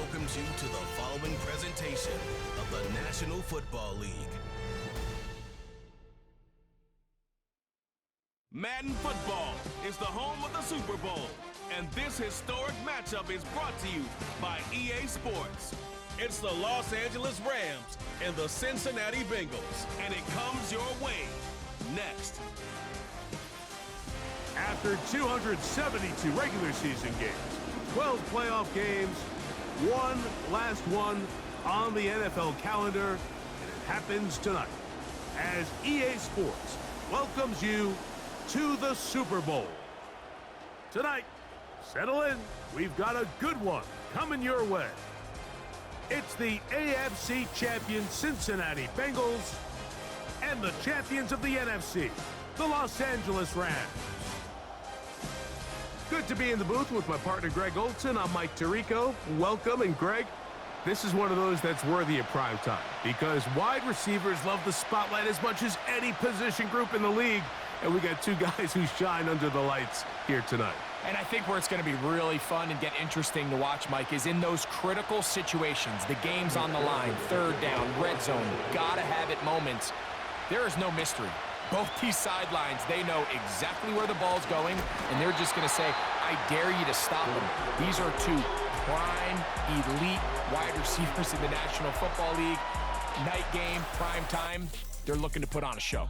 welcomes you to the following presentation of the National Football League. Madden Football is the home of the Super Bowl, and this historic matchup is brought to you by EA Sports. It's the Los Angeles Rams and the Cincinnati Bengals, and it comes your way next. After 272 regular season games, 12 playoff games, one last one on the NFL calendar, and it happens tonight as EA Sports welcomes you to the Super Bowl. Tonight, settle in, we've got a good one coming your way. It's the AFC champion Cincinnati Bengals and the champions of the NFC, the Los Angeles Rams. Good to be in the booth with my partner Greg Olson. I'm Mike Tirico. Welcome, and Greg, this is one of those that's worthy of prime time because wide receivers love the spotlight as much as any position group in the league, and we got two guys who shine under the lights here tonight. And I think where it's going to be really fun and get interesting to watch, Mike, is in those critical situations. The game's on the line, third down, red zone, gotta have it moments. There is no mystery. Both these sidelines, they know exactly where the ball's going, and they're just going to say, I dare you to stop them. These are two prime, elite wide receivers in the National Football League. Night game, prime time, they're looking to put on a show.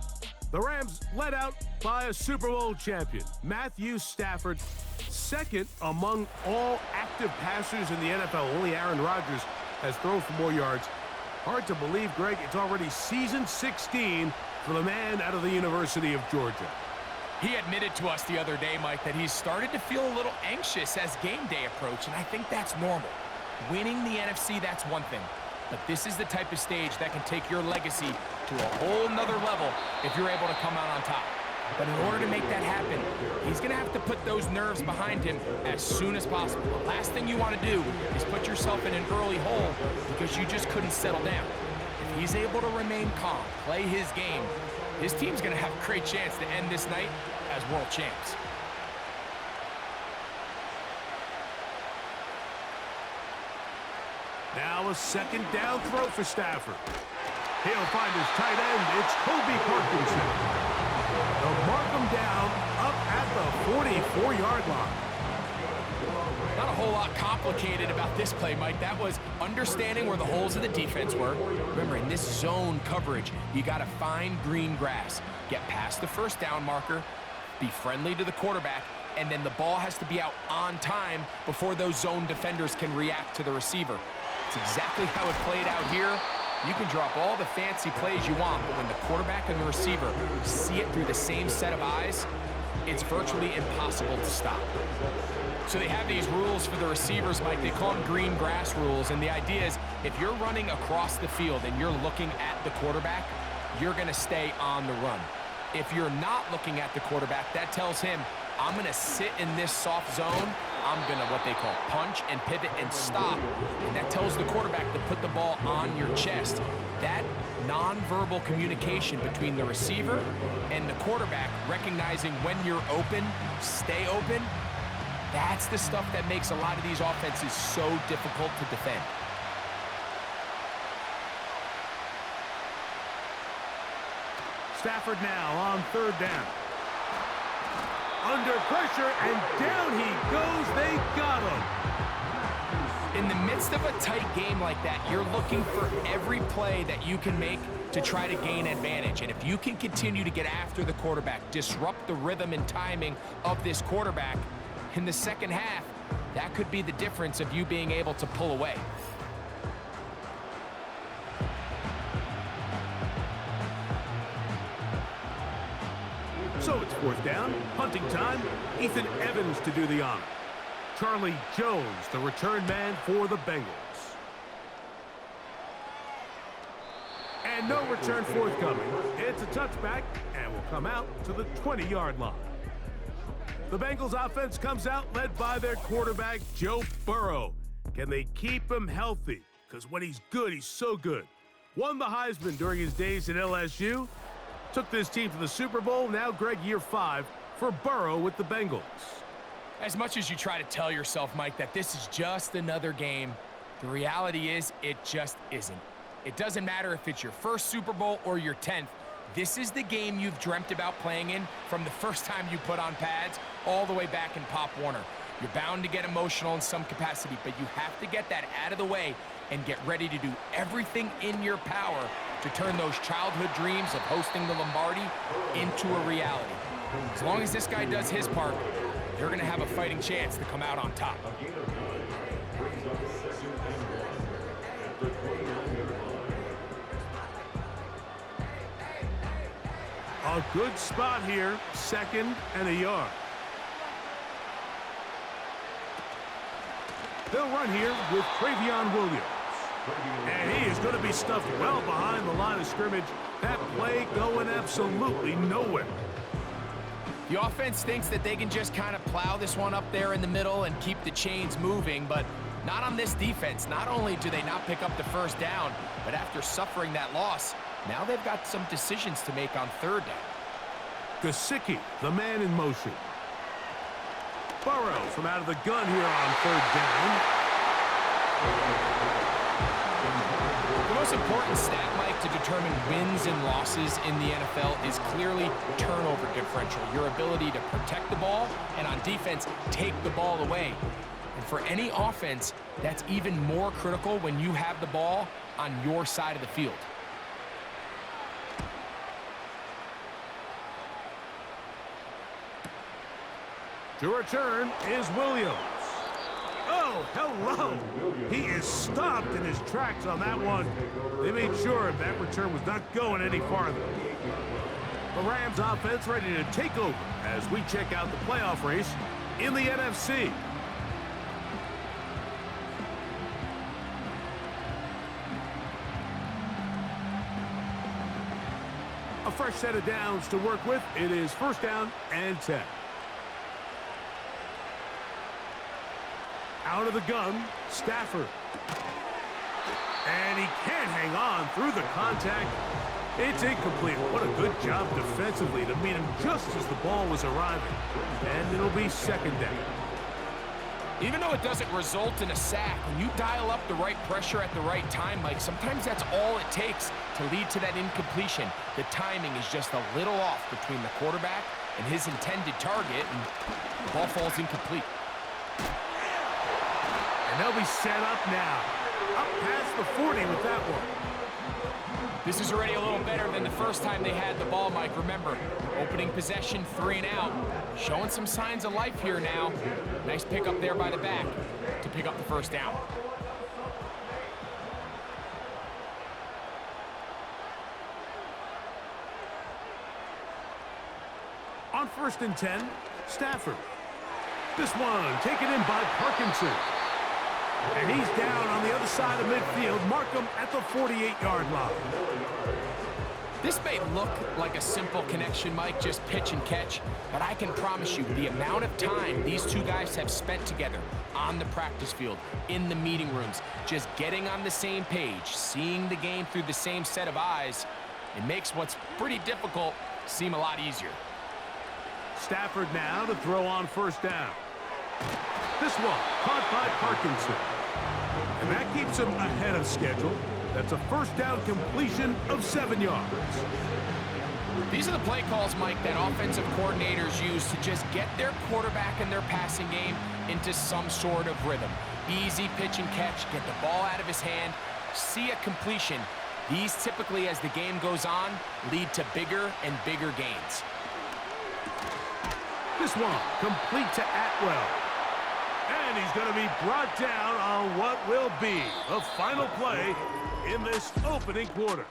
The Rams led out by a Super Bowl champion, Matthew Stafford, second among all active passers in the NFL. Only Aaron Rodgers has thrown for more yards. Hard to believe, Greg, it's already season 16 for the man out of the University of Georgia. He admitted to us the other day, Mike, that he's started to feel a little anxious as game day approached, and I think that's normal. Winning the NFC, that's one thing. But this is the type of stage that can take your legacy to a whole nother level if you're able to come out on top. But in order to make that happen, he's going to have to put those nerves behind him as soon as possible. The last thing you want to do is put yourself in an early hole because you just couldn't settle down. If he's able to remain calm, play his game, his team's going to have a great chance to end this night as world champs. Now a second down throw for Stafford. He'll find his tight end. It's Kobe Parkinson. They'll mark him down up at the 44-yard line. Not a whole lot complicated about this play, Mike. That was understanding where the holes of the defense were. Remember, in this zone coverage, you got to find green grass. Get past the first down marker, be friendly to the quarterback, and then the ball has to be out on time before those zone defenders can react to the receiver. It's exactly how it played out here. You can drop all the fancy plays you want, but when the quarterback and the receiver see it through the same set of eyes, it's virtually impossible to stop. So they have these rules for the receivers, Mike. They call them green grass rules, and the idea is if you're running across the field and you're looking at the quarterback, you're going to stay on the run. If you're not looking at the quarterback, that tells him, I'm going to sit in this soft zone. I'm going to what they call punch and pivot and stop. And that tells the quarterback to put the ball on your chest. That nonverbal communication between the receiver and the quarterback, recognizing when you're open, stay open, that's the stuff that makes a lot of these offenses so difficult to defend. Stafford now on third down. Under pressure, and down he goes. They got him. In the midst of a tight game like that, you're looking for every play that you can make to try to gain advantage. And if you can continue to get after the quarterback, disrupt the rhythm and timing of this quarterback in the second half, that could be the difference of you being able to pull away. So it's fourth down, punting time. Ethan Evans to do the honor. Charlie Jones, the return man for the Bengals. And no return forthcoming. It's a touchback and will come out to the 20-yard line. The Bengals offense comes out led by their quarterback, Joe Burrow. Can they keep him healthy? Because when he's good, he's so good. Won the Heisman during his days at LSU. Took this team to the Super Bowl. Now, Greg, year 5 for Burrow with the Bengals. As much as you try to tell yourself, Mike, that this is just another game, The reality is, it just isn't. It doesn't matter if it's your first Super Bowl or your 10th. This is the game you've dreamt about playing in from the first time you put on pads all the way back in Pop Warner. You're bound to get emotional in some capacity, but you have to get that out of the way and get ready to do everything in your power to turn those childhood dreams of hosting the Lombardi into a reality. As long as this guy does his part, they're going to have a fighting chance to come out on top. A good spot here, 2nd and a yard. They'll run here with Travion Williams. And he is going to be stuffed well behind the line of scrimmage. That play going absolutely nowhere. The offense thinks that they can just kind of plow this one up there in the middle and keep the chains moving, but not on this defense. Not only do they not pick up the first down, but after suffering that loss, now they've got some decisions to make on 3rd down. Gesicki, the man in motion. Burrow from out of the gun here on 3rd down. The most important stat, Mike, to determine wins and losses in the NFL is clearly turnover differential, your ability to protect the ball and on defense take the ball away. And for any offense, that's even more critical when you have the ball on your side of the field. To return is Williams. Oh, hello. He is stopped in his tracks on that one. They made sure that return was not going any farther. The Rams offense ready to take over as we check out the playoff race in the NFC. A fresh set of downs to work with. It is 1st down and 10. Out of the gun, Stafford. And he can't hang on through the contact. It's incomplete. What a good job defensively to meet him just as the ball was arriving. And it'll be 2nd down. Even though it doesn't result in a sack, when you dial up the right pressure at the right time, Mike, sometimes that's all it takes to lead to that incompletion. The timing is just a little off between the quarterback and his intended target, and the ball falls incomplete. And they'll be set up now. Up past the 40 with that one. This is already a little better than the first time they had the ball, Mike. Remember, opening possession, 3 and out. Showing some signs of life here now. Nice pick up there by the back to pick up the 1st down. On 1st and 10, Stafford. This one taken in by Parkinson. And he's down on the other side of midfield. Mark him at the 48-yard line. This may look like a simple connection, Mike, just pitch and catch, but I can promise you the amount of time these two guys have spent together on the practice field, in the meeting rooms, just getting on the same page, seeing the game through the same set of eyes, it makes what's pretty difficult seem a lot easier. Stafford now to throw on 1st down. This one caught by Parkinson. And that keeps him ahead of schedule. That's a 1st down completion of 7 yards. These are the play calls, Mike, that offensive coordinators use to just get their quarterback and their passing game into some sort of rhythm. Easy pitch and catch, get the ball out of his hand, see a completion. These typically, as the game goes on, lead to bigger and bigger gains. This one complete to Atwell. And he's going to be brought down on what will be the final play in this opening quarter.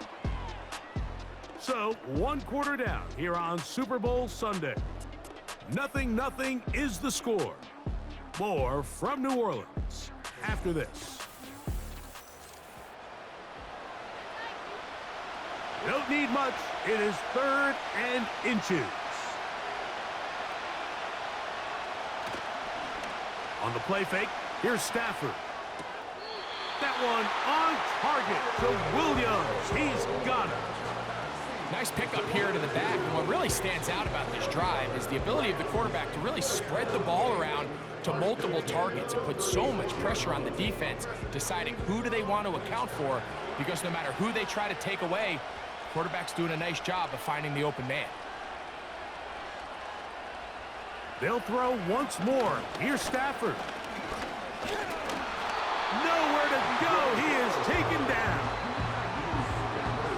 So, 1 quarter down here on Super Bowl Sunday. 0-0 is the score. More from New Orleans after this. Don't need much. It is 3rd and inches. On the play fake, here's Stafford. That one on target to Williams. He's got it. Nice pickup here to the back. And what really stands out about this drive is the ability of the quarterback to really spread the ball around to multiple targets and put so much pressure on the defense, deciding who do they want to account for, because no matter who they try to take away, the quarterback's doing a nice job of finding the open man. They'll throw once more. Here's Stafford. Nowhere to go. He is taken down.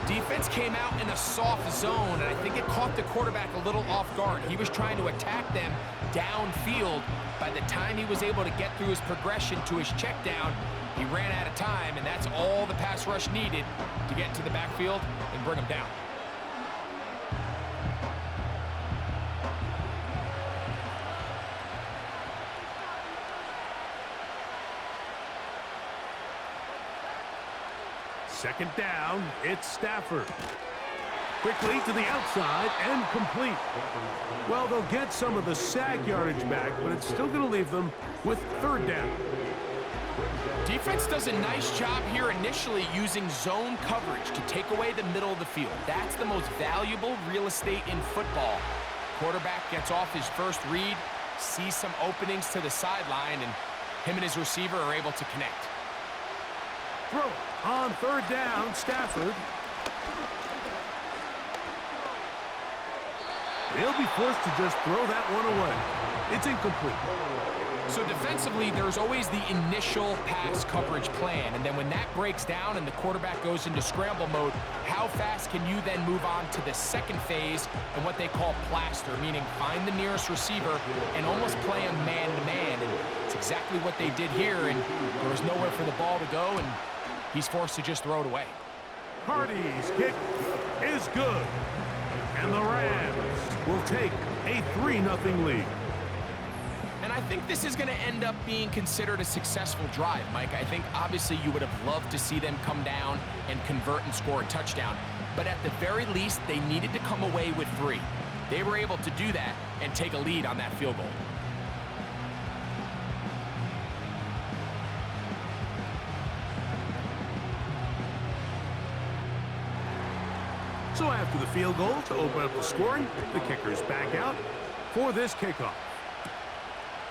Defense came out in a soft zone, and I think it caught the quarterback a little off guard. He was trying to attack them downfield. By the time he was able to get through his progression to his check down, he ran out of time, and that's all the pass rush needed to get to the backfield and bring him down. Second down, it's Stafford. Quickly to the outside and complete. Well, they'll get some of the sack yardage back, but it's still going to leave them with third down. Defense does a nice job here initially using zone coverage to take away the middle of the field. That's the most valuable real estate in football. Quarterback gets off his first read, sees some openings to the sideline, and him and his receiver are able to connect. Throw on third down, Stafford. They'll be forced to just throw that one away. It's incomplete. So defensively, there's always the initial pass coverage plan, and then when that breaks down and the quarterback goes into scramble mode, how fast can you then move on to the second phase and what they call plaster, meaning find the nearest receiver and almost play him man-to-man, and it's exactly what they did here, and there was nowhere for the ball to go, and he's forced to just throw it away. Hardy's kick is good, and the Rams will take a 3-0 lead. And I think this is going to end up being considered a successful drive, Mike. I think obviously you would have loved to see them come down and convert and score a touchdown. But at the very least, they needed to come away with 3. They were able to do that and take a lead on that field goal. So after the field goal to open up the scoring, the kicker's back out for this kickoff.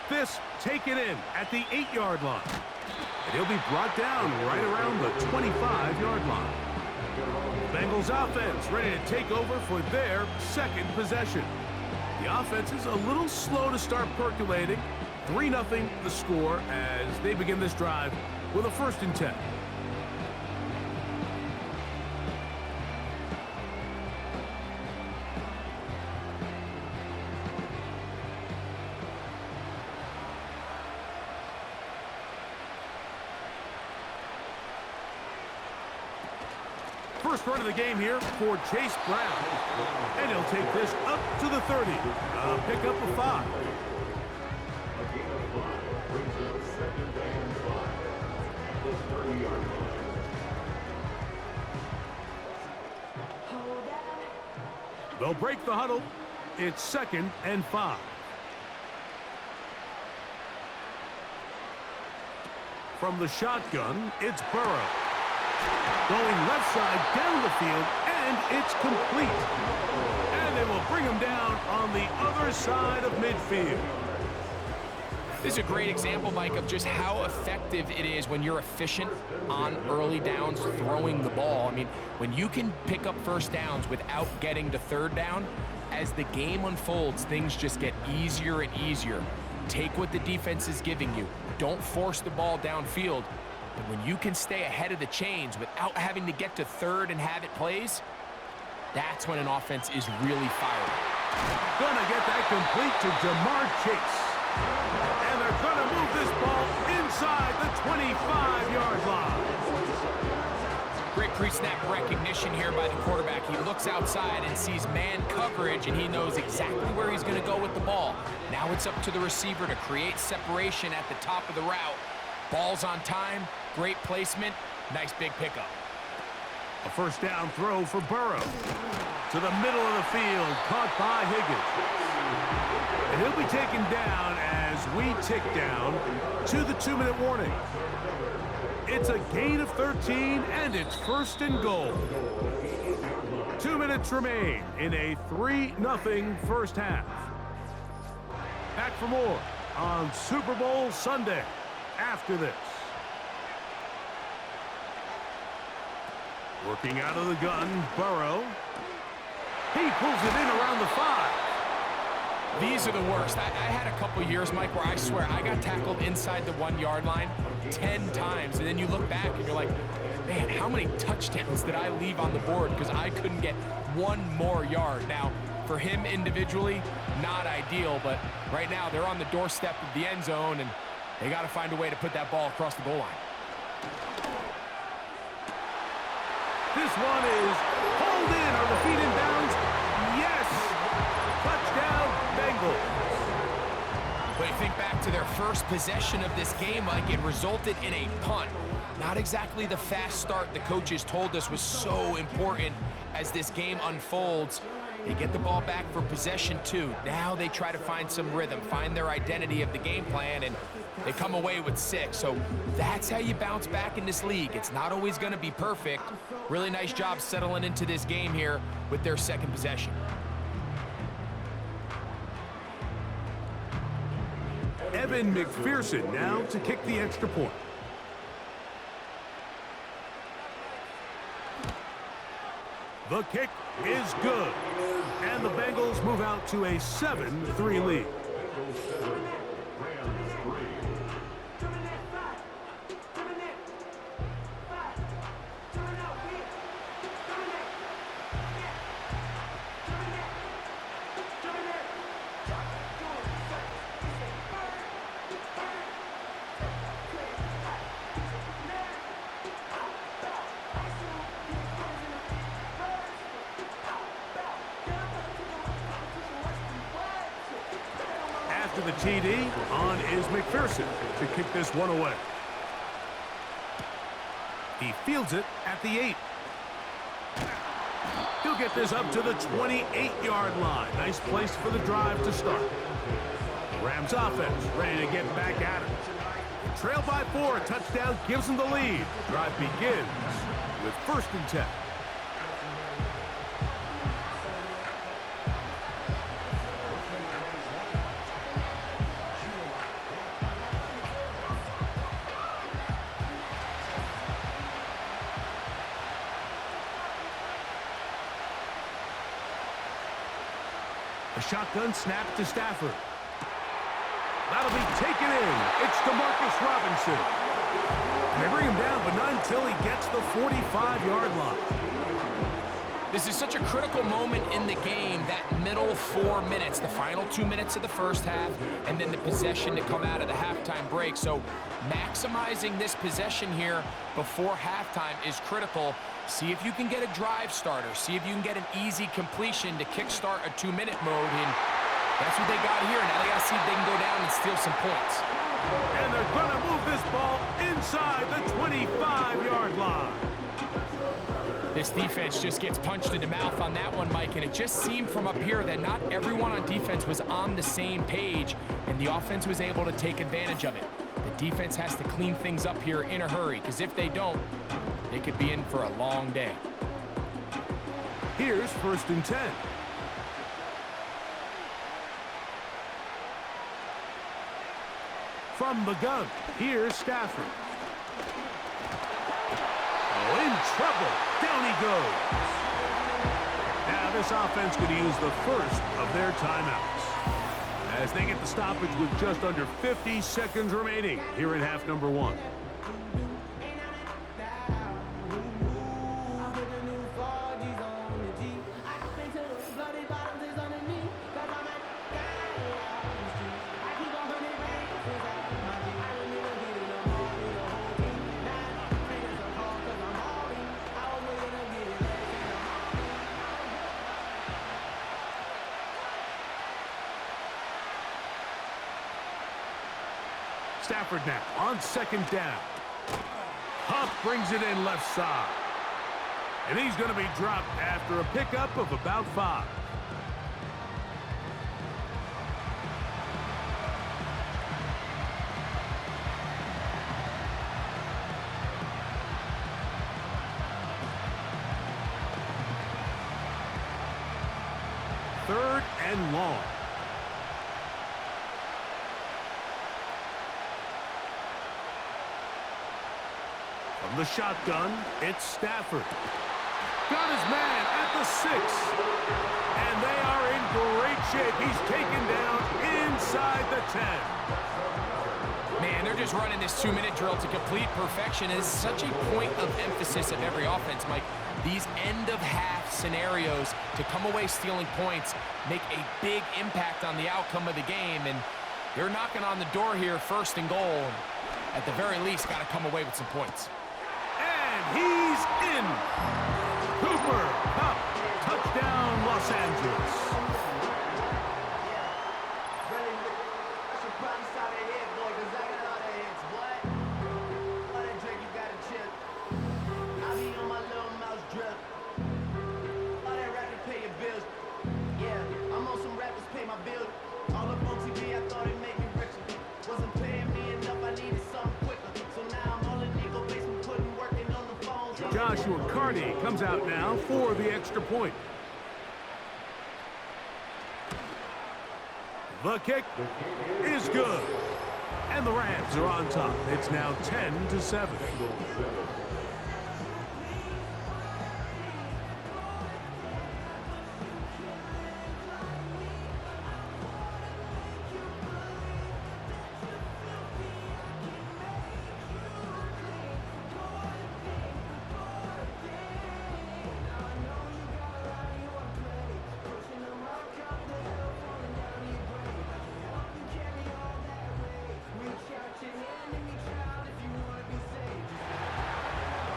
This taken in at the 8-yard line. And he'll be brought down right around the 25-yard line. The Bengals offense ready to take over for their second possession. The offense is a little slow to start percolating. 3-0 the score as they begin this drive with a 1st and 10. First run of the game here for Chase Brown. And he'll take this up to the 30. Pick up a 5. They'll break the huddle. It's 2nd and 5. From the shotgun, it's Burrow. Going left side down the field, and it's complete. And they will bring him down on the other side of midfield. This is a great example, Mike, of just how effective it is when you're efficient on early downs throwing the ball. I mean, when you can pick up first downs without getting to third down, as the game unfolds, things just get easier and easier. Take what the defense is giving you. Don't force the ball downfield. But when you can stay ahead of the chains without having to get to third and have it plays, that's when an offense is really firing. Gonna get that complete to Jamar Chase. And they're gonna move this ball inside the 25-yard line. Great pre-snap recognition here by the quarterback. He looks outside and sees man coverage, and he knows exactly where he's going to go with the ball. Now it's up to the receiver to create separation at the top of the route. Ball's on time, great placement, nice big pickup. A 1st down throw for Burrow. To the middle of the field, caught by Higgins. And he'll be taken down as we tick down to the 2-minute warning. It's a gain of 13, and it's 1st and goal. 2 minutes remain in a 3-0 first half. Back for more on Super Bowl Sunday after this. Working out of the gun, Burrow. He pulls it in around the 5. These are the worst. I had a couple years, Mike, where I swear I got tackled inside the 1-yard line 10 times, and then you look back and you're like, man, how many touchdowns did I leave on the board because I couldn't get one more yard? Now, for him individually, not ideal, but right now they're on the doorstep of the end zone, and they got to find a way to put that ball across the goal line. This one is hauled in on the feet in bounds. Yes! Touchdown, Bengals. But you think back to their first possession of this game, like it resulted in a punt. Not exactly the fast start the coaches told us was so important as this game unfolds. They get the ball back for possession 2. Now they try to find some rhythm, find their identity of the game plan, and they come away with 6. So that's how you bounce back in this league. It's not always going to be perfect. Really nice job settling into this game here with their second possession. Evan McPherson now to kick the extra point. The kick is good, and the Bengals move out to a 7-3 lead. To the TD, on is McPherson to kick this one away. He fields it at the 8. He'll get this up to the 28-yard line. Nice place for the drive to start. Rams offense ready to get back at it. Trail by 4, a touchdown gives them the lead. Drive begins with 1st and 10. A shotgun snap to Stafford. That'll be taken in. It's DeMarcus Robinson. And they bring him down, but not until he gets the 45-yard line. This is such a critical moment in the game, that middle 4 minutes, the final 2 minutes of the first half, and then the possession to come out of the halftime break. So maximizing this possession here before halftime is critical. See if you can get a drive starter. See if you can get an easy completion to kickstart a 2-minute mode. And that's what they got here. Now they got to see if they can go down and steal some points. And they're going to move this ball inside the 25-yard line. This defense just gets punched in the mouth on that one, Mike, and it just seemed from up here that not everyone on defense was on the same page, and the offense was able to take advantage of it. The defense has to clean things up here in a hurry, because if they don't, they could be in for a long day. Here's 1st and 10. From the gun, here's Stafford. Oh, in trouble. Down he goes. Now this offense could use the first of their timeouts as they get the stoppage with just under 50 seconds remaining here in half number 1. Stafford now on 2nd down. Huff brings it in left side. And he's going to be dropped after a pickup of about 5. and long. From the shotgun, it's Stafford. Got his man at the 6. And they are in great shape. He's taken down inside the 10. Man, they're just running this 2-minute drill to complete perfection. It's such a point of emphasis of every offense, Mike. These end-of-half scenarios to come away stealing points make a big impact on the outcome of the game. And they're knocking on the door here, 1st and goal. At the very least, got to come away with some points. And he's in. Cooper Kupp, touchdown Los Angeles. Joshua Carney comes out now for the extra point. The kick is good. And the Rams are on top. It's now 10-7.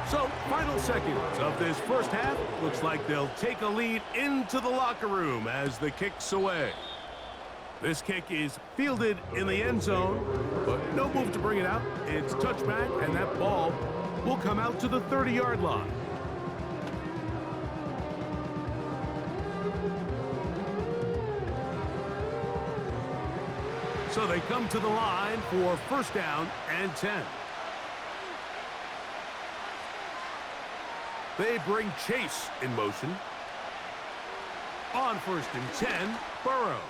So, final seconds of this first half. Looks like they'll take a lead into the locker room as the kick's away. This kick is fielded in the end zone, but no move to bring it out. It's touchback, and that ball will come out to the 30-yard line. So they come to the line for 1st down and 10. They bring Chase in motion. On 1st and 10, Burrow.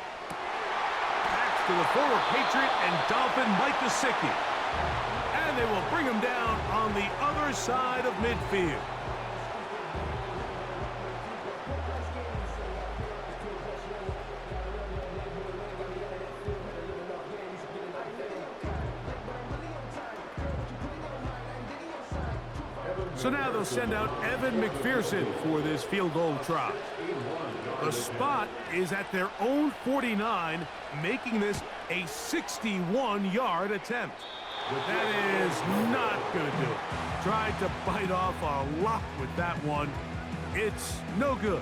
Backs to the former Patriot and Dolphin Mike Gesicki. And they will bring him down on the other side of midfield. So now they'll send out Evan McPherson for this field goal try. The spot is at their own 49, making this a 61-yard attempt. That is not going to do it. Tried to bite off a lot with that one. It's no good.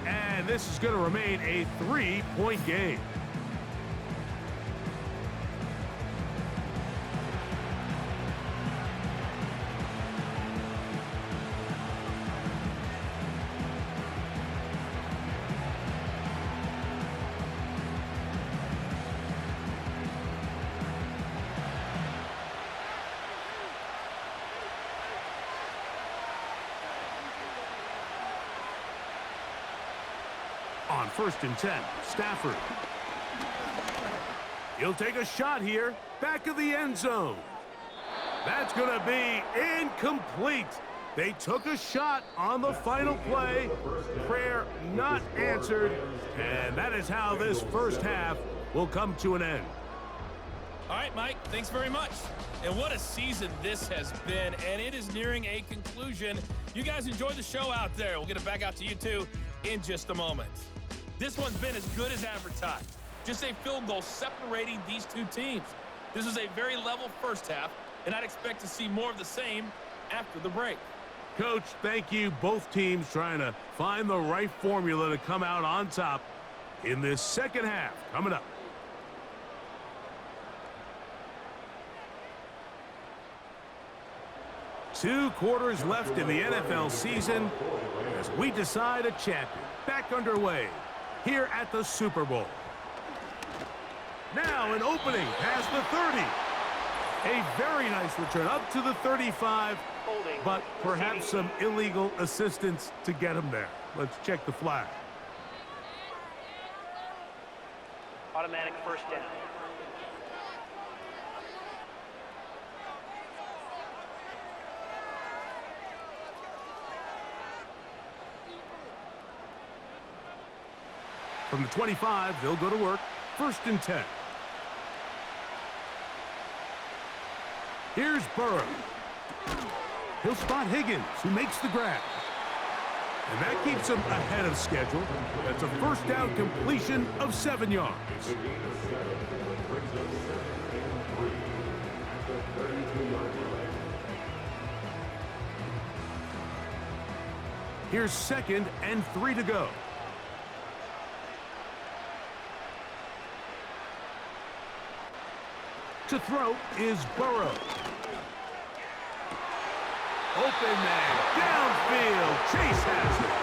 And this is going to remain a 3-point game. On 1st and 10, Stafford. He'll take a shot here, back of the end zone. That's going to be incomplete. They took a shot on the final play. Prayer not answered, and that is how this first half will come to an end. All right, Mike, thanks very much. And what a season this has been, and it is nearing a conclusion. You guys enjoy the show out there. We'll get it back out to you, too, in just a moment. This one's been as good as advertised. Just a field goal separating these two teams. This is a very level first half, and I'd expect to see more of the same after the break. Coach, thank you. Both teams trying to find the right formula to come out on top in this second half. Coming up. Two quarters left in the NFL season as we decide a champion. Back underway here at the Super Bowl. Now an opening past the 30. A very nice return up to the 35, but perhaps some illegal assistance to get him there. Let's check the flag. Automatic first down. From the 25, they'll go to work. 1st and 10. Here's Burrow. He'll spot Higgins, who makes the grab. And that keeps him ahead of schedule. That's a first down completion of 7 yards. Here's 2nd and 3 to go. To throw is Burrow. Open man, downfield, Chase has it.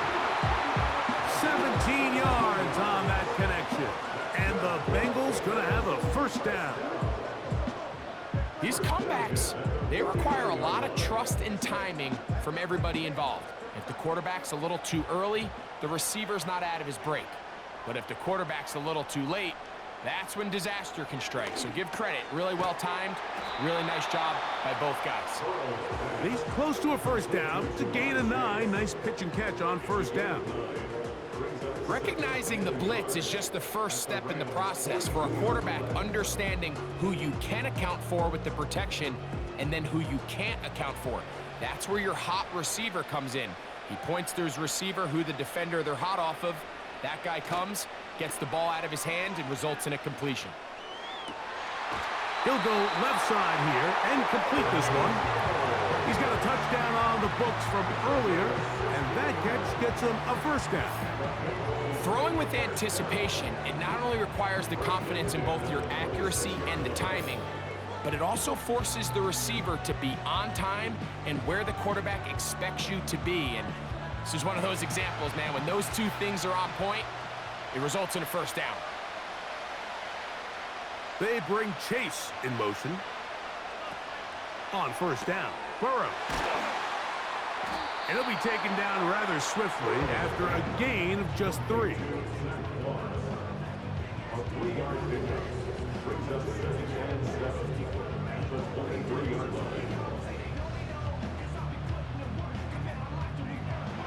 17 yards on that connection. And the Bengals gonna have a first down. These comebacks, they require a lot of trust and timing from everybody involved. If the quarterback's a little too early, the receiver's not out of his break. But if the quarterback's a little too late, that's when disaster can strike. So give credit, really well timed, really nice job by both guys. He's close to a first down to gain a 9. Nice pitch and catch on first down. Recognizing the blitz is just the first step in the process for a quarterback understanding who you can account for with the protection and then who you can't account for. That's where your hot receiver comes in. He points to his receiver, who the defender they're hot off of. That guy comes, gets the ball out of his hand, and results in a completion. He'll go left side here and complete this one. He's got a touchdown on the books from earlier, and that catch gets him a first down. Throwing with anticipation, it not only requires the confidence in both your accuracy and the timing, but it also forces the receiver to be on time and where the quarterback expects you to be. And this is one of those examples, man. When those two things are on point, it results in a first down. They bring Chase in motion. On first down, Burrow. And he'll be taken down rather swiftly after a gain of just 3.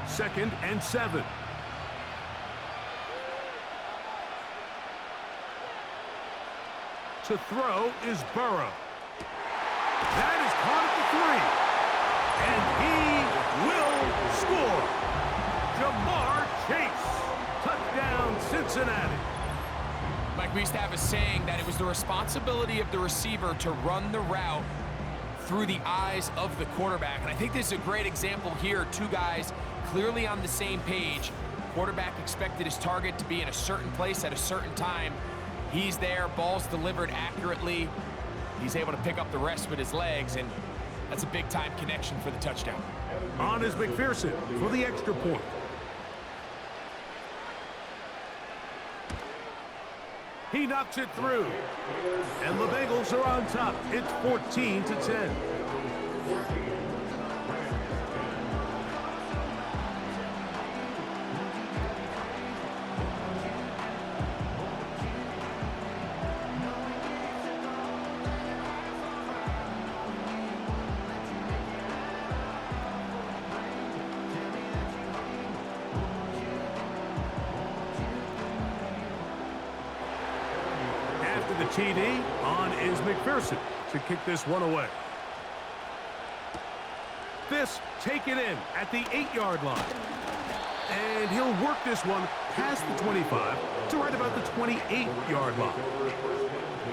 Second and 7. To throw is Burrow. That is caught at the 3. And he will score. Jamar Chase. Touchdown, Cincinnati. Mike, we used to have a saying that it was the responsibility of the receiver to run the route through the eyes of the quarterback. And I think this is a great example here. Two guys clearly on the same page. Quarterback expected his target to be in a certain place at a certain time. He's there, ball's delivered accurately. He's able to pick up the rest with his legs, and that's a big-time connection for the touchdown. On is McPherson for the extra point. He knocks it through. And the Bengals are on top. It's 14-10. The TD, on is McPherson to kick this one away. This taken in at the 8-yard line. And he'll work this one past the 25 to right about the 28-yard line.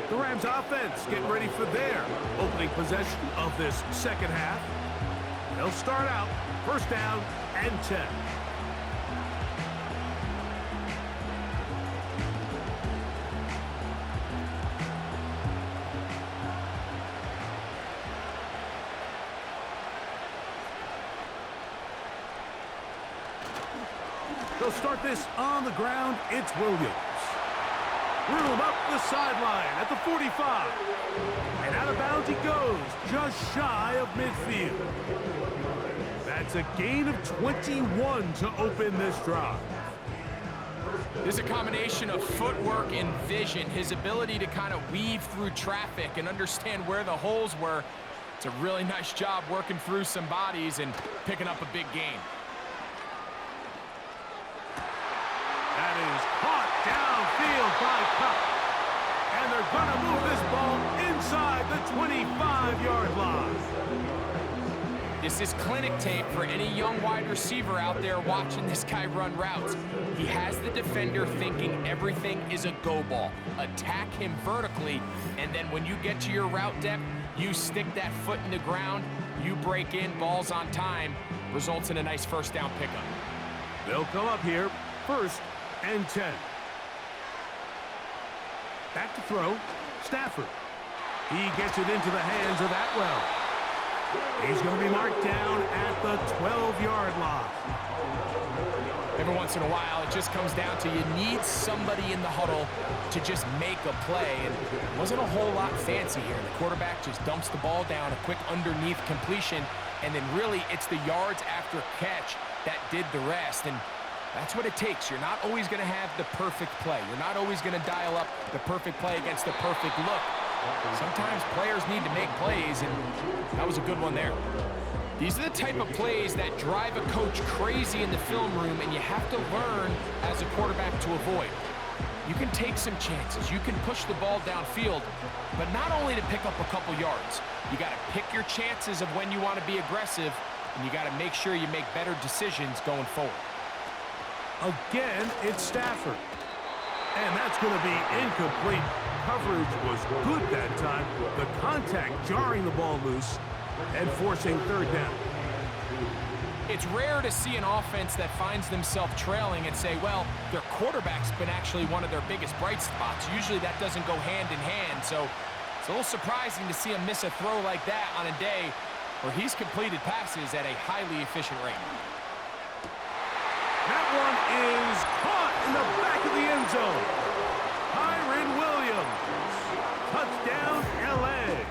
The Rams offense getting ready for their opening possession of this second half. They'll start out first down and 10. They'll start this on the ground. It's Williams. Room up the sideline at the 45. And out of bounds he goes, just shy of midfield. That's a gain of 21 to open this drive. There's a combination of footwork and vision, his ability to kind of weave through traffic and understand where the holes were. It's a really nice job working through some bodies and picking up a big gain. That is caught downfield by Cup. And they're going to move this ball inside the 25-yard line. This is clinic tape for any young wide receiver out there watching this guy run routes. He has the defender thinking everything is a go ball. Attack him vertically, and then when you get to your route depth, you stick that foot in the ground, you break in, balls on time, results in a nice first down pickup. They'll come up here, 1st and 10. Back to throw, Stafford. He gets it into the hands of Atwell. He's going to be marked down at the 12-yard line. Every once in a while, it just comes down to you need somebody in the huddle to just make a play, and it wasn't a whole lot fancy here. The quarterback just dumps the ball down, a quick underneath completion, and then really it's the yards after catch that did the rest, and that's what it takes. You're not always going to have the perfect play. You're not always going to dial up the perfect play against the perfect look. Sometimes players need to make plays, and that was a good one there. These are the type of plays that drive a coach crazy in the film room, and you have to learn as a quarterback to avoid. You can take some chances. You can push the ball downfield, but not only to pick up a couple yards. You got to pick your chances of when you want to be aggressive, and you got to make sure you make better decisions going forward. Again, it's Stafford. And that's going to be incomplete. Coverage was good that time. The contact jarring the ball loose and forcing 3rd down. It's rare to see an offense that finds themselves trailing and say, well, their quarterback's been actually one of their biggest bright spots. Usually that doesn't go hand in hand, so it's a little surprising to see him miss a throw like that on a day where he's completed passes at a highly efficient rate. That one is caught in the back of the end zone. Kyren Williams. Touchdown, L.A.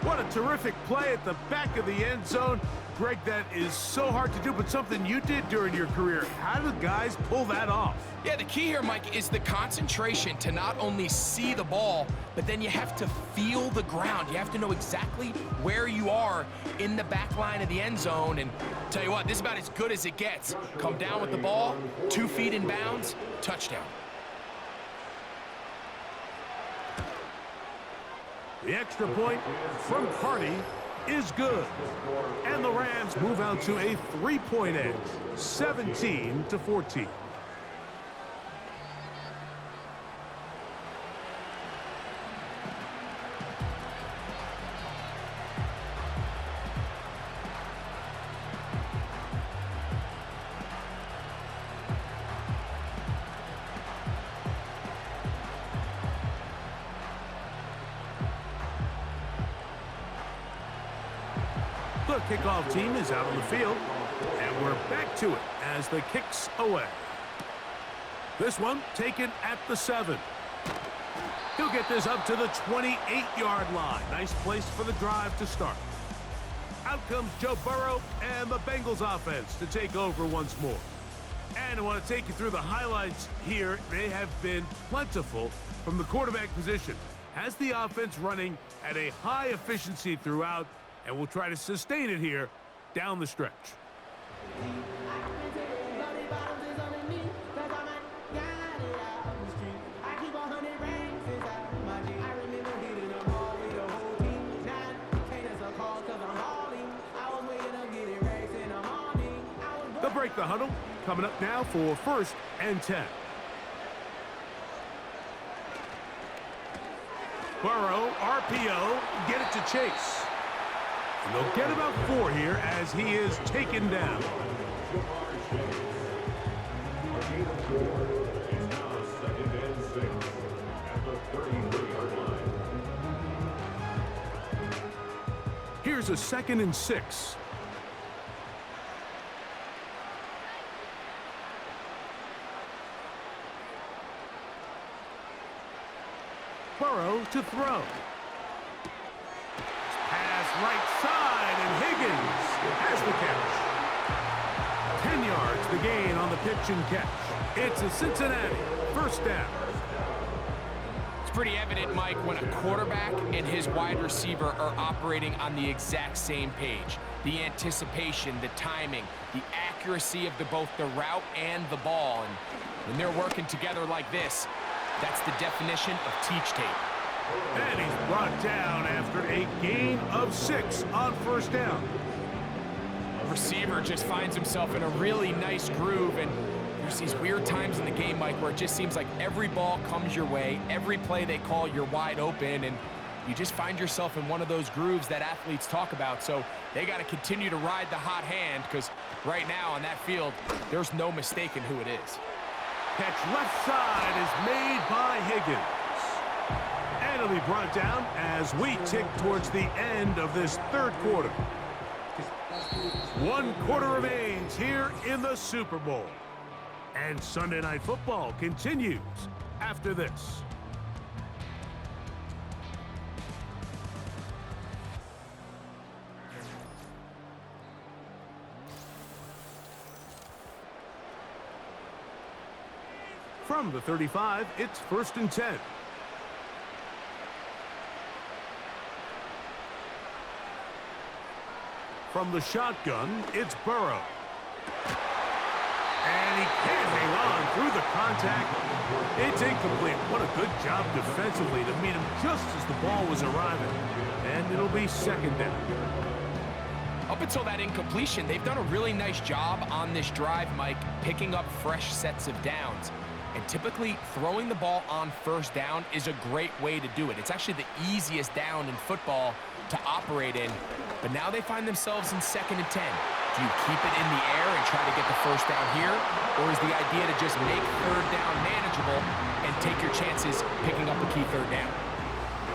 What a terrific play at the back of the end zone. Greg, that is so hard to do, but something you did during your career. How do guys pull that off? Yeah, the key here, Mike, is the concentration to not only see the ball, but then you have to feel the ground. You have to know exactly where you are in the back line of the end zone. And tell you what, this is about as good as it gets. Come down with the ball, 2 feet in bounds, touchdown. The extra point from Carty is good. And the Rams move out to a 3-point edge, 17-14. The kickoff team is out on the field, and we're back to it as the kick's away. This one taken at the 7. He'll get this up to the 28-yard line. Nice place for the drive to start. Out comes Joe Burrow and the Bengals offense to take over once more. And I want to take you through the highlights here. They have been plentiful from the quarterback position. Has the offense running at a high efficiency throughout, and we'll try to sustain it here down the stretch. They'll break the huddle. Coming up now for 1st and 10. Burrow, RPO, get it to Chase. And they'll get about 4 here as he is taken down. Here's a 2nd and 6. Burrow to throw. Pass right side, and Higgins has the catch. 10 yards the gain on the pitch and catch. It's a Cincinnati first down. It's pretty evident, Mike, when a quarterback and his wide receiver are operating on the exact same page. The anticipation, the timing, the accuracy of both the route and the ball. And when they're working together like this, that's the definition of teach tape. And he's brought down after a gain of 6 on first down. The receiver just finds himself in a really nice groove, and there's these weird times in the game, Mike, where it just seems like every ball comes your way, every play they call, you're wide open, and you just find yourself in one of those grooves that athletes talk about. So they got to continue to ride the hot hand, because right now on that field, there's no mistaking who it is. Catch left side is made by Higgins. And it'll be brought down as we tick towards the end of this third quarter. 1 quarter remains here in the Super Bowl. And Sunday Night Football continues after this. From the 35, it's 1st and 10. From the shotgun, it's Burrow. And he can't hang on through the contact. It's incomplete. What a good job defensively to meet him just as the ball was arriving. And it'll be 2nd down. Up until that incompletion, they've done a really nice job on this drive, Mike, picking up fresh sets of downs. And typically, throwing the ball on 1st down is a great way to do it. It's actually the easiest down in football to operate in. But now they find themselves in 2nd and 10. Do you keep it in the air and try to get the 1st down here? Or is the idea to just make 3rd down manageable and take your chances picking up a key 3rd down?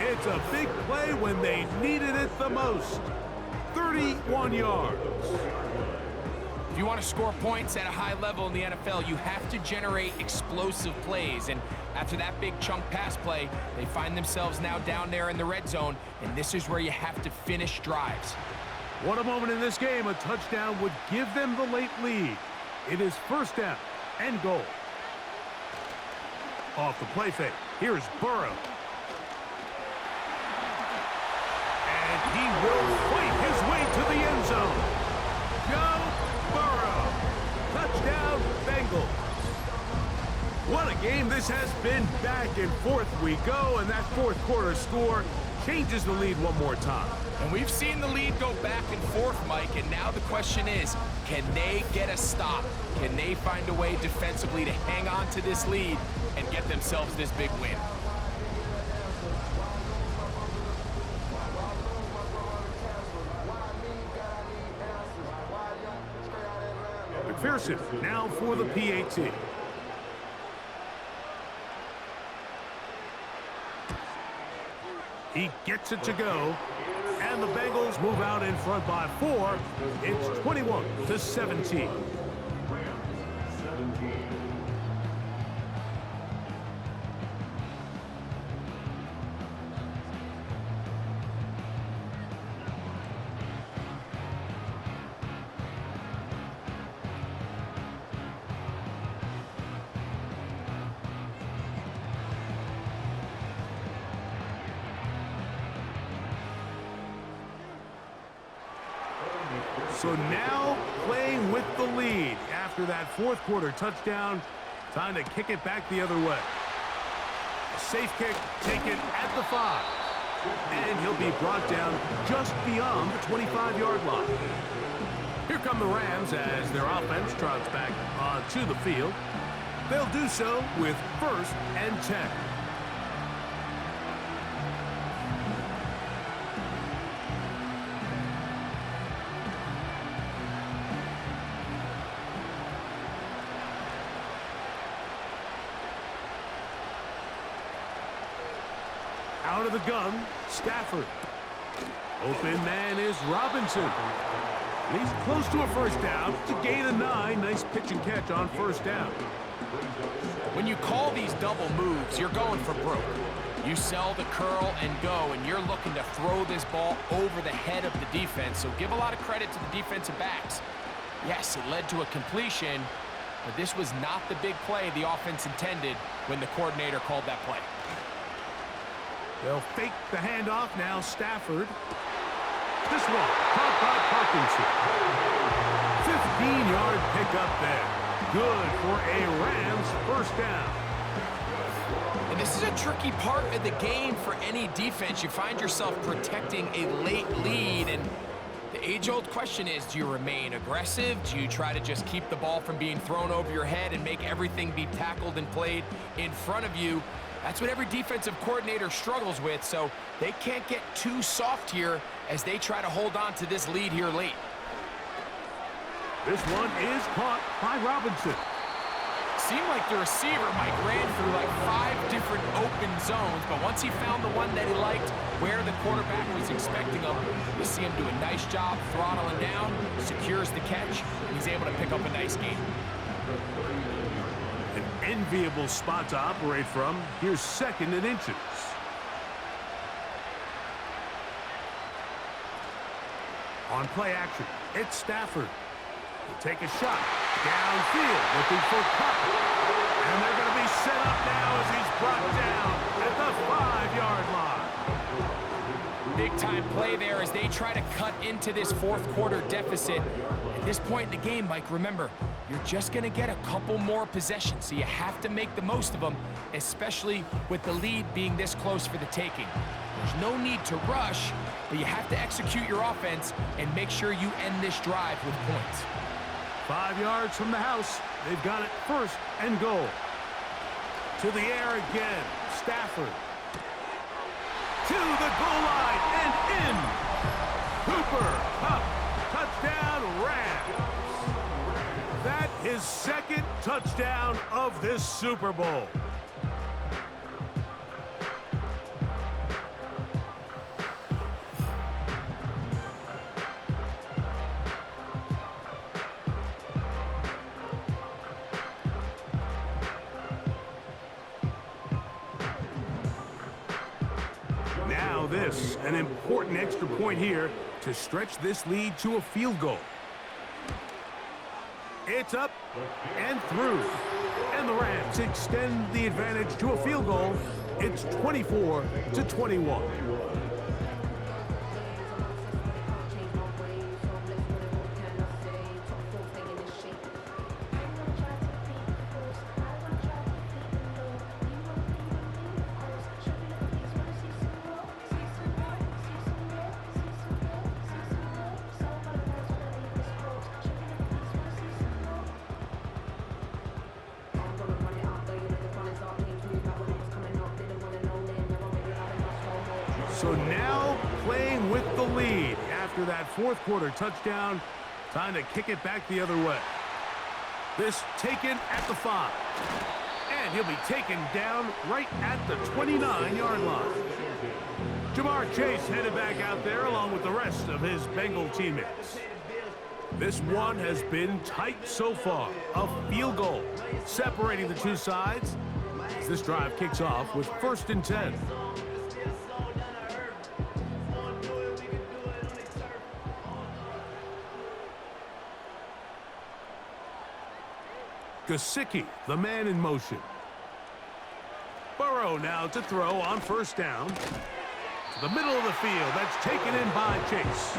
It's a big play when they needed it the most. 31 yards. If you want to score points at a high level in the NFL, you have to generate explosive plays. And after that big chunk pass play, they find themselves now down there in the red zone, and this is where you have to finish drives. What a moment in this game. A touchdown would give them the late lead. It is 1st down and goal. Off the play fake, here's Burrow. And he will fight his way to the end zone. Go Burrow. Touchdown, Bengals. What a game this has been. Back and forth we go, and that 4th quarter score changes the lead one more time. And we've seen the lead go back and forth, Mike, and now the question is, can they get a stop? Can they find a way defensively to hang on to this lead and get themselves this big win? McPherson now for the PAT. He gets it to go, and the Bengals move out in front by 4. It's 21-17. So now playing with the lead after that 4th quarter touchdown. Time to kick it back the other way. A safe kick taken at the 5. And he'll be brought down just beyond the 25-yard line. Here come the Rams as their offense trots back onto the field. They'll do so with 1st and 10. Out of the gun, Stafford. Open man is Robinson. And he's close to a 1st down to gain a 9. Nice pitch and catch on 1st down. When you call these double moves, you're going for broke. You sell the curl and go, and you're looking to throw this ball over the head of the defense. So give a lot of credit to the defensive backs. Yes, it led to a completion, but this was not the big play the offense intended when the coordinator called that play. They'll fake the handoff now. Stafford. This one caught by Parkinson. 15-yard pickup there. Good for a Rams first down. And this is a tricky part of the game for any defense. You find yourself protecting a late lead, and the age-old question is, do you remain aggressive? Do you try to just keep the ball from being thrown over your head and make everything be tackled and played in front of you? That's what every defensive coordinator struggles with, so they can't get too soft here as they try to hold on to this lead here late. This one is caught by Robinson. Seemed like the receiver, Mike, ran through like 5 different open zones, but once he found the one that he liked, where the quarterback was expecting him, you see him do a nice job throttling down, secures the catch, and he's able to pick up a nice gain. An enviable spot to operate from. Here's 2nd and inches. On play action, it's Stafford. He'll take a shot downfield, looking for Cup. And they're going to be set up now as he's brought down at the 5-yard line. Big-time play there as they try to cut into this fourth-quarter deficit. At this point in the game, Mike, remember, you're just going to get a couple more possessions, so you have to make the most of them, especially with the lead being this close for the taking. There's no need to rush, but you have to execute your offense and make sure you end this drive with points. 5 yards from the house. They've got it 1st and goal. To the air again. Stafford. To the goal line and in. Cooper Kupp. Touchdown Rams. That is 2nd touchdown of this Super Bowl. This, an important extra point here to stretch this lead to a field goal. It's up and through. And the Rams extend the advantage to a field goal. It's 24-21. So now playing with the lead after that fourth-quarter touchdown. Time to kick it back the other way. This taken at the 5. And he'll be taken down right at the 29-yard line. Jamar Chase headed back out there along with the rest of his Bengal teammates. This one has been tight so far. A field goal separating the two sides as this drive kicks off with 1st and 10. Gesicki, the man in motion. Burrow now to throw on 1st down. To the middle of the field. That's taken in by Chase.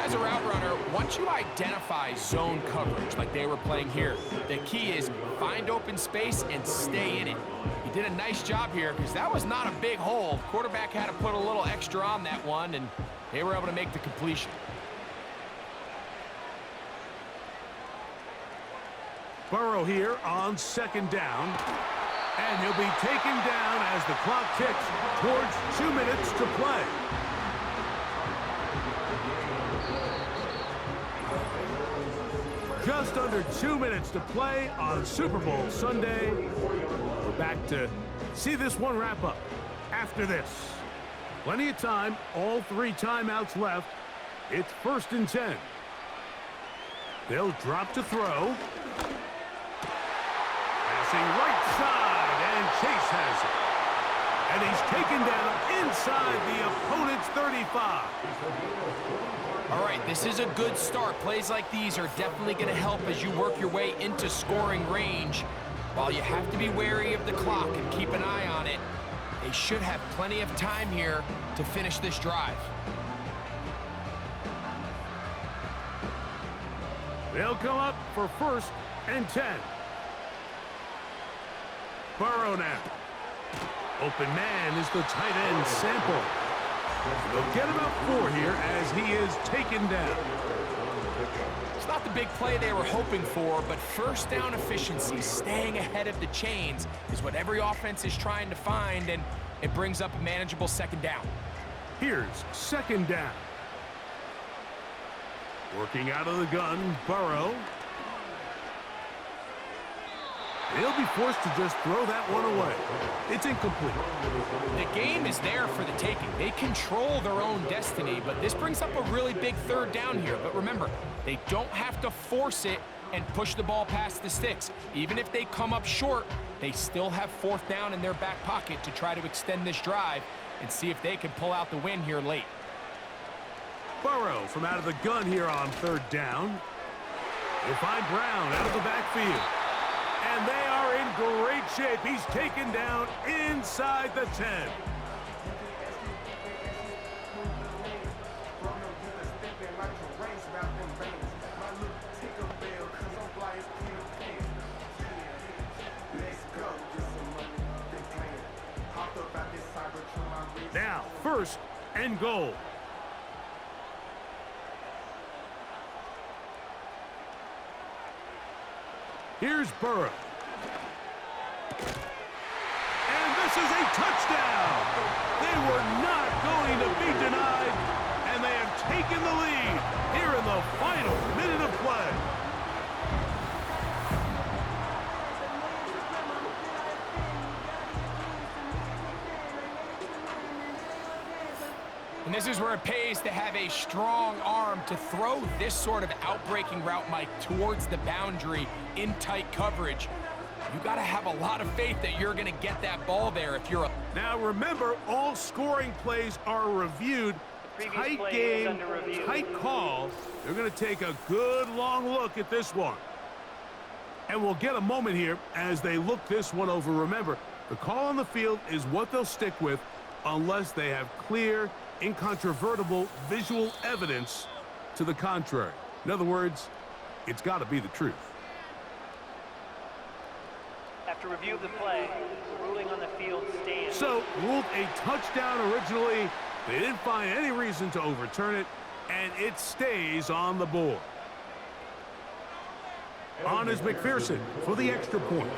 As a route runner, once you identify zone coverage like they were playing here, the key is find open space and stay in it. He did a nice job here because that was not a big hole. Quarterback had to put a little extra on that one, and they were able to make the completion. Burrow here on 2nd down. And he'll be taken down as the clock ticks towards 2 minutes to play. Just under 2 minutes to play on Super Bowl Sunday. We're back to see this one wrap up after this. Plenty of time, all 3 timeouts left. It's 1st and 10. They'll drop to throw. Passing right side, and Chase has it. And he's taken down inside the opponent's 35. All right, this is a good start. Plays like these are definitely going to help as you work your way into scoring range. While you have to be wary of the clock and keep an eye on it, they should have plenty of time here to finish this drive. They'll come up for 1st and 10. Burrow now. Open man is the tight end Sample. They'll get about 4 here as he is taken down. It's not the big play they were hoping for, but first down efficiency, staying ahead of the chains, is what every offense is trying to find, and it brings up a manageable 2nd down. Here's 2nd down. Working out of the gun, Burrow. He'll be forced to just throw that one away. It's incomplete. The game is there for the taking. They control their own destiny, but this brings up a really big 3rd down here. But remember, they don't have to force it and push the ball past the sticks. Even if they come up short, they still have 4th down in their back pocket to try to extend this drive and see if they can pull out the win here late. Burrow from out of the gun here on 3rd down. He'll find Brown out of the backfield. And they are in great shape. He's taken down inside the 10. Now, 1st and goal. Here's Burrow. And this is a touchdown. They were not going to be denied, and they have taken the lead here in the final minute of play. And this is where it pays to have a strong arm to throw this sort of outbreaking route, Mike, towards the boundary in tight coverage. You got to have a lot of faith that you're going to get that ball there if you're a... Now remember, all scoring plays are reviewed. Tight game, tight call. They're going to take a good long look at this one. And we'll get a moment here as they look this one over. Remember, the call on the field is what they'll stick with unless they have clear, incontrovertible visual evidence to the contrary. In other words, it's got to be the truth. After review of the play, the ruling on the field stands. So, ruled a touchdown originally. They didn't find any reason to overturn it, and it stays on the board. On is McPherson for the extra point.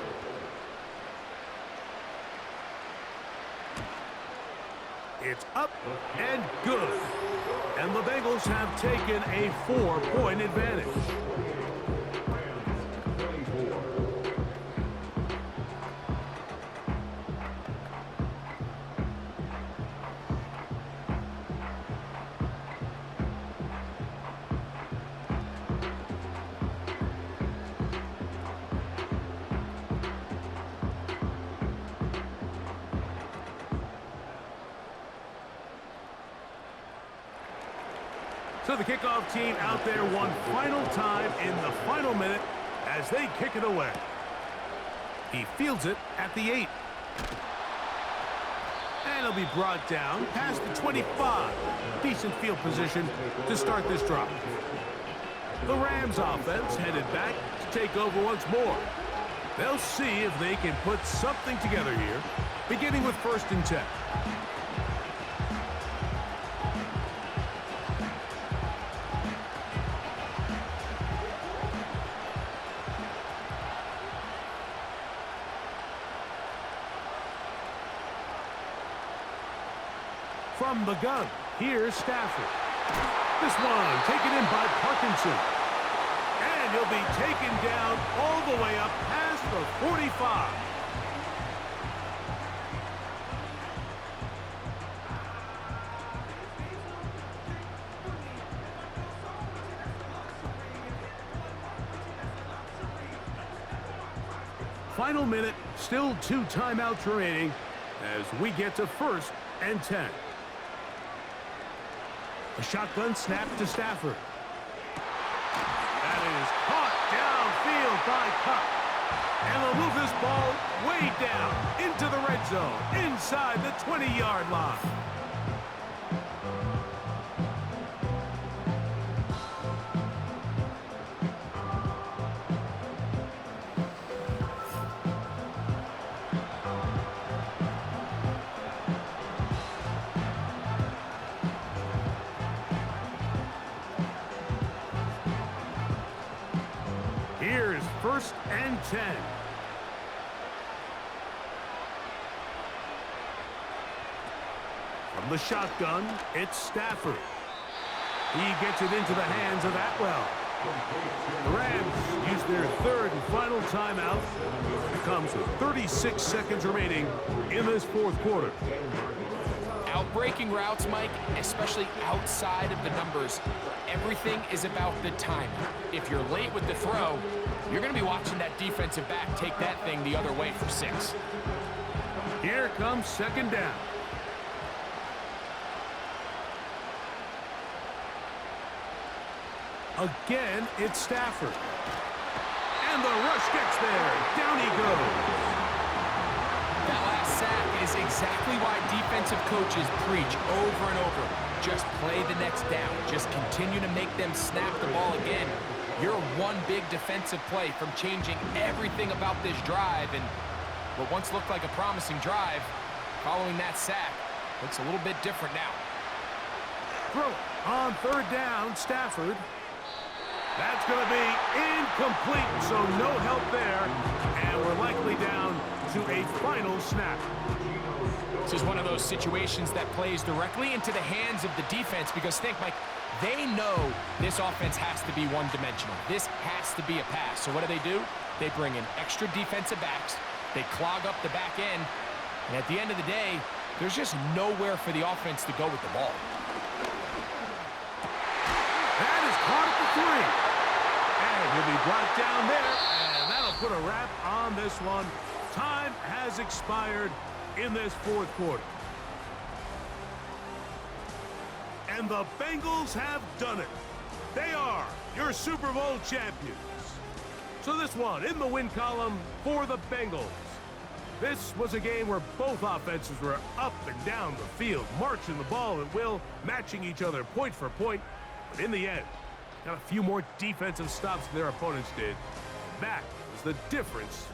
It's up and good. And the Bengals have taken a 4-point advantage. So the kickoff team out there one final time in the final minute as they kick it away. He fields it at the 8. And he'll be brought down past the 25. Decent field position to start this drive. The Rams offense headed back to take over once more. They'll see if they can put something together here, beginning with 1st and 10. From the gun, here's Stafford. This one taken in by Parkinson. And he'll be taken down all the way up past the 45. Final minute, still 2 timeouts remaining as we get to 1st and 10. A shotgun snap to Stafford. That is caught downfield by Cup. And they'll move this ball way down into the red zone, inside the 20-yard line. Here's 1st and 10. From the shotgun, it's Stafford. He gets it into the hands of Atwell. The Rams use their 3rd and final timeout. It comes with 36 seconds remaining in this 4th quarter. Outbreaking routes, Mike, especially outside of the numbers, everything is about the timing. If you're late with the throw, you're going to be watching that defensive back take that thing the other way for 6. Here comes 2nd down. Again, it's Stafford. And the rush gets there. Down he goes. That last sack is exactly why defensive coaches preach over and over. Just play the next down. Just continue to make them snap the ball again. You're one big defensive play from changing everything about this drive. And what once looked like a promising drive, following that sack, looks a little bit different now. Throw on 3rd down, Stafford. That's going to be incomplete, so no help there. And we're likely down to a final snap. This is one of those situations that plays directly into the hands of the defense because think, Mike, they know this offense has to be one-dimensional. This has to be a pass. So what do? They bring in extra defensive backs. They clog up the back end. And at the end of the day, there's just nowhere for the offense to go with the ball. That is caught at the 3. And he'll be brought down there. And that'll put a wrap on this one. Time has expired in this 4th quarter. And the Bengals have done it. They are your Super Bowl champions. So this one in the win column for the Bengals. This was a game where both offenses were up and down the field, marching the ball at will, matching each other point for point. But in the end, got a few more defensive stops than their opponents did. That was the difference